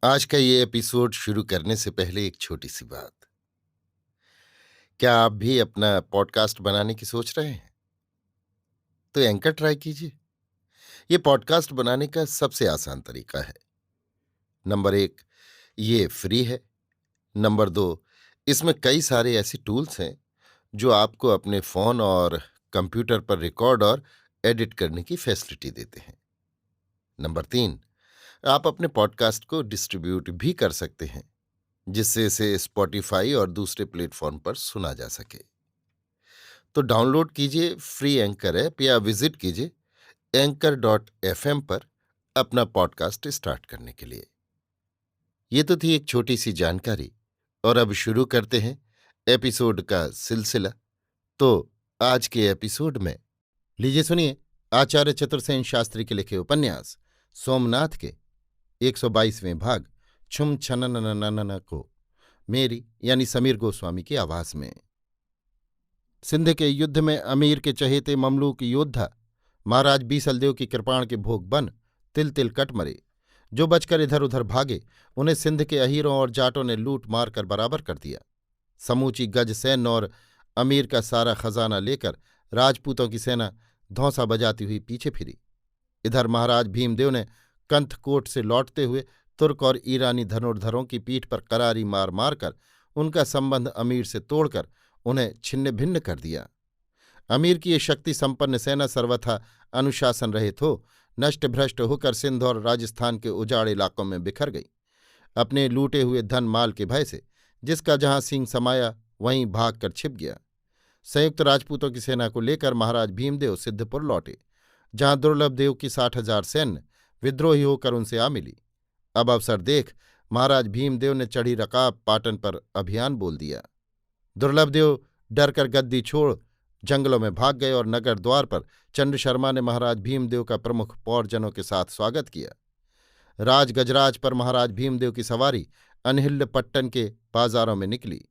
आज का ये एपिसोड शुरू करने से पहले एक छोटी सी बात। क्या आप भी अपना पॉडकास्ट बनाने की सोच रहे हैं? तो एंकर ट्राई कीजिए। ये पॉडकास्ट बनाने का सबसे आसान तरीका है। नंबर 1, ये फ्री है। नंबर 2, इसमें कई सारे ऐसे टूल्स हैं जो आपको अपने फ़ोन और कंप्यूटर पर रिकॉर्ड और एडिट करने की फैसिलिटी देते हैं। नंबर 3, आप अपने पॉडकास्ट को डिस्ट्रीब्यूट भी कर सकते हैं, जिससे इसे स्पॉटिफाई और दूसरे प्लेटफॉर्म पर सुना जा सके। तो डाउनलोड कीजिए फ्री एंकर ऐप या विजिट कीजिए anchor.fm पर अपना पॉडकास्ट स्टार्ट करने के लिए। ये तो थी एक छोटी सी जानकारी, और अब शुरू करते हैं एपिसोड का सिलसिला। तो आज के एपिसोड में लीजिए सुनिए आचार्य चतुर्सेन शास्त्री के लिखे उपन्यास सोमनाथ के 122वें भाग छुम छनननननन को मेरी यानी समीर गोस्वामी की आवाज में। सिंध के युद्ध में अमीर के चहेते ममलूक योद्धा महाराज बीसलदेव की कृपाण के भोग बन तिल तिल कट मरे। जो बचकर इधर उधर भागे उन्हें सिंध के अहीरों और जाटों ने लूट मार कर बराबर कर दिया। समूची गज सैन्य और अमीर का सारा खजाना लेकर राजपूतों की सेना धौंसा बजाती हुई पीछे फिरी। इधर महाराज भीमदेव ने कंथकोट से लौटते हुए तुर्क और ईरानी धनुर्धरों की पीठ पर करारी मार मारकर उनका संबंध अमीर से तोड़कर उन्हें छिन्न भिन्न कर दिया। अमीर की ये शक्ति संपन्न सेना सर्वथा अनुशासन रहित हो नष्ट भ्रष्ट होकर सिंध और राजस्थान के उजाड़ इलाकों में बिखर गई। अपने लूटे हुए धन माल के भय से जिसका जहां सींग समाया वहीं भाग कर छिप गया। संयुक्त राजपूतों की सेना को लेकर महाराज भीमदेव सिद्धपुर लौटे, जहां दुर्लभदेव की 60,000 सैन्य विद्रोही होकर उनसे आ मिली। अब अवसर देख महाराज भीमदेव ने चढ़ी रकाब पाटन पर अभियान बोल दिया। दुर्लभदेव डरकर गद्दी छोड़ जंगलों में भाग गए और नगर द्वार पर चंद्र शर्मा ने महाराज भीमदेव का प्रमुख पौरजनों के साथ स्वागत किया। राज गजराज पर महाराज भीमदेव की सवारी अनहिल्लपट्टन के बाजारों में निकली।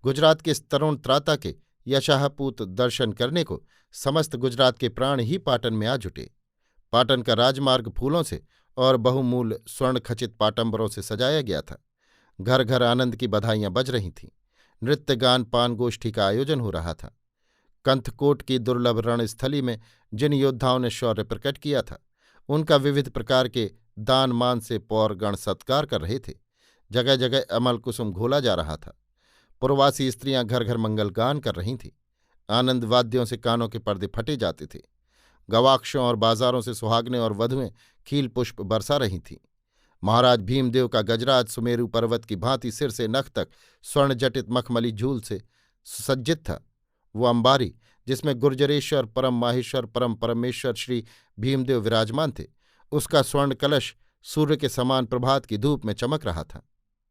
गुजरात के इस तरुण त्राता के यशाहपूत दर्शन करने को समस्त गुजरात के प्राण ही पाटन में आ जुटे। पाटन का राजमार्ग फूलों से और बहुमूल स्वर्ण खचित पाटंबरों से सजाया गया था। घर घर आनंद की बधाइयां बज रही थीं। नृत्य गान पान गोष्ठी का आयोजन हो रहा था। कंथकोट की दुर्लभ रणस्थली में जिन योद्धाओं ने शौर्य प्रकट किया था उनका विविध प्रकार के दान मान से पौरगण सत्कार कर रहे थे। जगह जगह अमल कुसुम घोला जा रहा था। पुरवासी स्त्रियां घर घर मंगल गान कर रही थीं। आनंद वाद्यों से कानों के पर्दे फटे जाते थे। गवाक्षों और बाजारों से सुहागनें और वधुएं खील पुष्प बरसा रही थीं। महाराज भीमदेव का गजराज सुमेरु पर्वत की भांति सिर से नख तक स्वर्ण जटित मखमली झूल से सुसज्जित था। वो अंबारी जिसमें गुर्जरेश्वर परम माहेश्वर परम परमेश्वर श्री भीमदेव विराजमान थे, उसका स्वर्ण कलश सूर्य के समान प्रभात की धूप में चमक रहा था।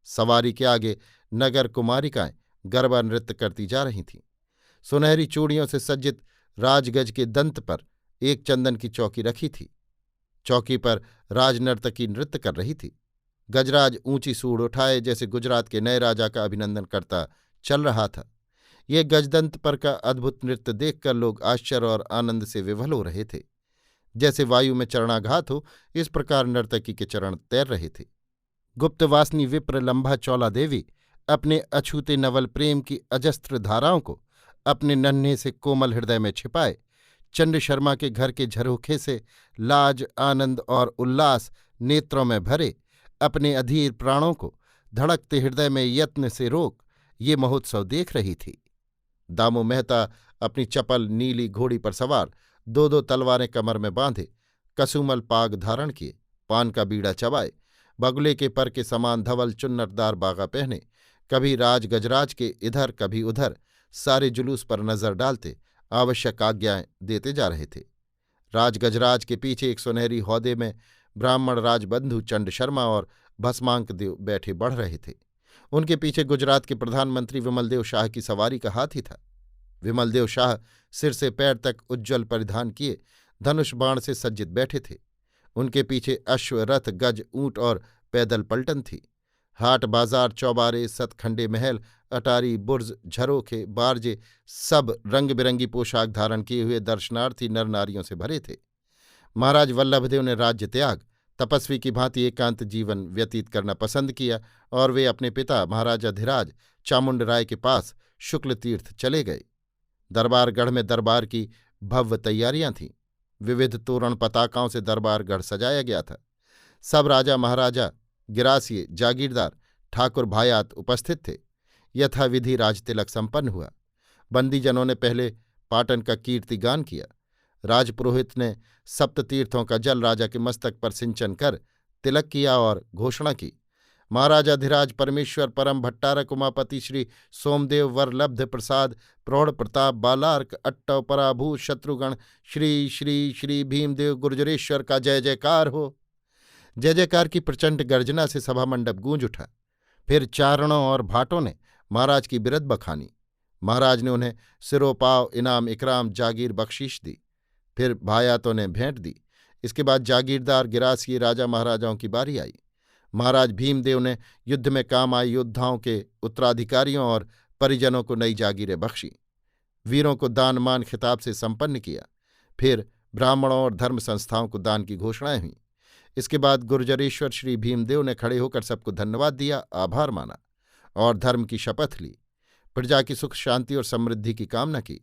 सवारी के आगे नगर कुमारिकाएं गरबा नृत्य करती जा रही थीं। सुनहरी चूड़ियों से सज्जित राजगज के दंत पर एक चंदन की चौकी रखी थी। चौकी पर राजनर्तकी नृत्य कर रही थी। गजराज ऊंची सूढ़ उठाए जैसे गुजरात के नए राजा का अभिनंदन करता चल रहा था। ये गजदंत पर का अद्भुत नृत्य देखकर लोग आश्चर्य और आनंद से विवल हो रहे थे। जैसे वायु में चरणाघात हो इस प्रकार नर्तकी के चरण तैर रहे थे। गुप्तवासिनी विप्र लंबा चौला देवी अपने अछूते नवल प्रेम की अजस्त्र धाराओं को अपने नन्हे से कोमल हृदय में छिपाए चंद्र शर्मा के घर के झरोखे से लाज आनंद और उल्लास नेत्रों में भरे अपने अधीर प्राणों को धड़कते हृदय में यत्न से रोक ये महोत्सव देख रही थी। दामू मेहता अपनी चपल नीली घोड़ी पर सवार, दो दो तलवारें कमर में बांधे, कसुमल पाग धारण किए, पान का बीड़ा चबाए, बगुले के पर के समान धवल चुन्नटदार बागा पहने, कभी राज गजराज के इधर कभी उधर सारे जुलूस पर नजर डालते आवश्यक आज्ञाएं देते जा रहे थे। राजगजराज के पीछे एक सुनहरी हौदे में ब्राह्मण राजबंधु चंड शर्मा और भस्मांक देव बैठे बढ़ रहे थे। उनके पीछे गुजरात के प्रधानमंत्री विमलदेव शाह की सवारी का हाथी था। विमलदेव शाह सिर से पैर तक उज्ज्वल परिधान किए धनुष बाण से सज्जित बैठे थे। उनके पीछे अश्व रथ गज ऊंट और पैदल पलटन थी। हाट बाजार चौबारे सतखंडे महल अटारी बुर्ज झरोखे बारजे सब रंग बिरंगी पोशाक धारण किए हुए दर्शनार्थी नर नारियों से भरे थे। महाराज वल्लभदेव ने राज्य त्याग तपस्वी की भांति एकांत जीवन व्यतीत करना पसंद किया और वे अपने पिता महाराजाधिराज चामुंड राय के पास शुक्ल तीर्थ चले गए। दरबारगढ़ में दरबार की भव्य तैयारियां थीं। विविध तोरण पताकाओं से दरबारगढ़ सजाया गया था। सब राजा महाराजा, गिरासिए, जागीरदार, ठाकुर भायात उपस्थित थे। यथाविधि राजतिलक संपन्न हुआ। बंदीजनों ने पहले पाटन का कीर्तिगान किया। राजपुरोहित ने सप्ततीर्थों का जल राजा के मस्तक पर सिंचन कर तिलक किया और घोषणा की, महाराजाधिराज परमेश्वर परम भट्टारक उमापति श्री सोमदेव वरलब्ध प्रसाद प्रौढ़ प्रताप बालार्क अट्टव पराभू शत्रुगण श्री श्री श्री भीमदेव गुर्जरेश्वर का जय जयकार हो। जय जयकार की प्रचंड गर्जना से सभा मंडप गूंज उठा। फिर चारणों और भाटों ने महाराज की बिरद बखानी। महाराज ने उन्हें सिरोपाव, इनाम, इकराम, जागीर बख्शीश दी। फिर भायातों ने भेंट दी। इसके बाद जागीरदार, गिरासिए, राजा महाराजाओं की बारी आई। महाराज भीमदेव ने युद्ध में काम आए योद्धाओं के उत्तराधिकारियों और परिजनों को नई जागीरें बख्शी। वीरों को दान मान खिताब से संपन्न किया। फिर ब्राह्मणों और धर्म संस्थाओं को दान की घोषणाएं हुईं। इसके बाद गुर्जरेश्वर श्री भीमदेव ने खड़े होकर सबको धन्यवाद दिया, आभार माना और धर्म की शपथ ली। प्रजा की सुख, शांति और समृद्धि की कामना की।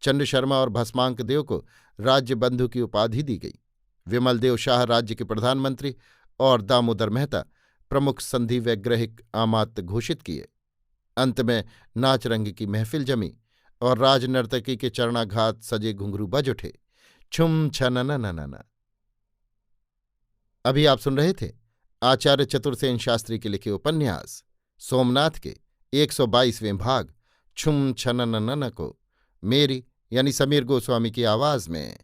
चंद्र शर्मा और भस्मांक देव को राज्य बंधु की उपाधि दी गई। विमल देव शाह राज्य के प्रधानमंत्री और दामोदर मेहता प्रमुख संधि वैग्रहिक आमात्य घोषित किए। अंत में नाच रंग की महफिल जमी और राजनर्तकी के चरणाघात सजे घुंघरू बज उठे। छुम छननननन। अभी आप सुन रहे थे आचार्य चतुर्सेन शास्त्री के लिखे उपन्यास सोमनाथ के 122वें भाग छुम छनननन को मेरी यानी समीर गोस्वामी की आवाज में।